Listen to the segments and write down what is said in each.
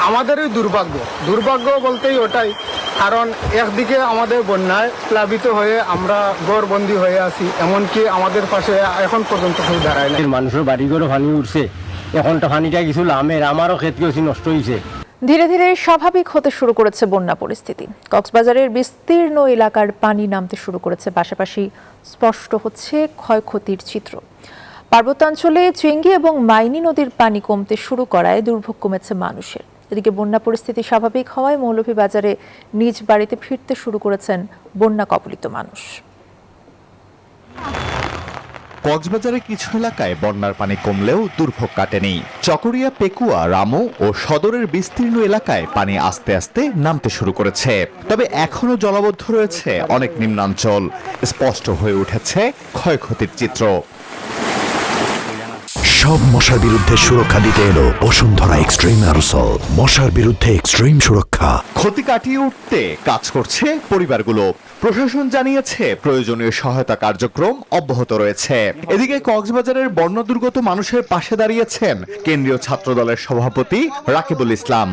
আমাদেরই দুর্ভাগ্য বলতেই ওটাই, কারণ একদিকে আমাদের বন্যায় প্লাবিত হয়ে আমরা ঘরবন্দি হয়ে আছি, এমনকি আমাদের পাশে এখন পর্যন্ত কেউ দাঁড়ায় না। মানুষের বাড়িঘরও পানি উঠছে, এখন তো পানিটা কিছু আমারও ক্ষেত কিছু নষ্ট হয়েছে। ধীরে ধীরে স্বাভাবিক হতে শুরু করেছে বন্যা পরিস্থিতি। কক্সবাজারের বিস্তীর্ণ এলাকার পানি নামতে শুরু করেছে, পাশাপাশি স্পষ্ট হচ্ছে ক্ষয়ক্ষতির চিত্র। পার্বত্যাঞ্চলে চেঙ্গি এবং মাইনী নদীর পানি কমতে শুরু করায় দুর্ভোগ কমেছে মানুষের। এদিকে বন্যা পরিস্থিতি স্বাভাবিক হওয়ায় মৌলভীবাজারে নিজ বাড়িতে ফিরতে শুরু করেছেন বন্যা কবলিত মানুষ। কক্সবাজারের কিছু এলাকায় বন্যার পানি কমলেও দুর্ভোগ কাটেনি। চকরিয়া, পেকুয়া, রামু ও সদরের বিস্তীর্ণ এলাকায় পানি আস্তে আস্তে নামতে শুরু করেছে। তবে এখনো জলাবদ্ধ রয়েছে অনেক নিম্নাঞ্চল। স্পষ্ট হয়ে উঠেছে ক্ষয়ক্ষতির চিত্র। সব মশার বিরুদ্ধে সুরক্ষা দিতে এলো বসুন্ধরা এক্সট্রিম অ্যারোসল। মশার বিরুদ্ধে এক্সট্রিম সুরক্ষা। ক্ষতি কাটিয়ে উঠতে কাজ করছে পরিবারগুলো। প্রশাসন জানিয়েছে প্রয়োজনীয় সহায়তা কার্যক্রম অব্যাহত রয়েছে। এদিকে কক্সবাজারের বন্যা দুর্গত মানুষের পাশে দাঁড়িয়েছেন কেন্দ্রীয় ছাত্রদলের সভাপতি রাকিবুল ইসলাম।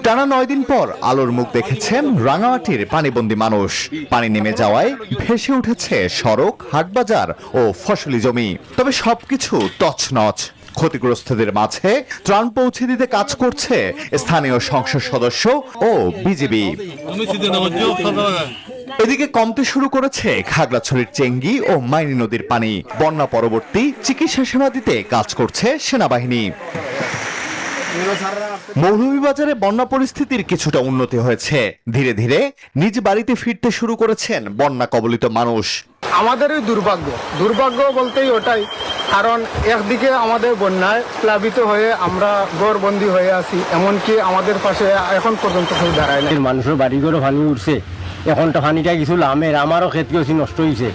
টানা 9 দিন পর আলোর মুখ দেখেছেন রাঙামাটির পানিবন্দী মানুষ। পানি নেমে যাওয়ায় ভেসে উঠেছে সড়ক, হাটবাজার ও ফসলি জমি। তবে সবকিছু তছনছ। ক্ষতিগ্রস্তদের মাঝে ত্রাণ পৌঁছে দিতে কাজ করছে স্থানীয় সংসদ সদস্য ও বিজিবি। এদিকে কমতে শুরু করেছে খাগড়াছড়ির চেঙ্গি ও মাইনী নদীর পানি। বন্যা পরবর্তী চিকিৎসা সেবা দিতে কাজ করছে সেনাবাহিনী। মৌলভীবাজারে বন্যা পরিস্থিতির কিছুটা উন্নতি হয়েছে। ধীরে ধীরে নিজ বাড়িতে ফিরতে শুরু করেছেন বন্যা কবলিত মানুষ। আমাদেরই দুর্ভাগ্য বলতেই ওটাই, কারণ একদিকে আমাদের বন্যায় প্লাবিত হয়ে আমরা ঘরবন্দি হয়ে আছি, এমনকি আমাদের পাশে এখন পর্যন্ত কেউ দাঁড়ায় না। মানুষের বাড়িঘরও পানি উঠছে, এখন তো পানিটা কিছু আমারও ক্ষেত কিছু নষ্ট হয়েছে।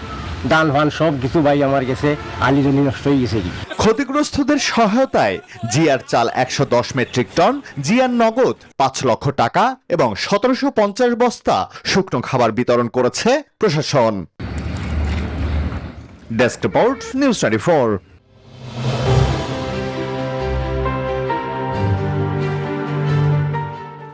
ধান ফান সব কিছু ভাই আমার গেছে, আলি জমি নষ্ট হয়ে গেছে। ক্ষতিগ্রস্তদের সহায়তায় জিআর চাল 110 মেট্রিক টন, জিআর নগদ 5 লক্ষ টাকা এবং 1750 বস্তা শুকনো খাবার বিতরণ করেছে প্রশাসন। Desk report, news 24।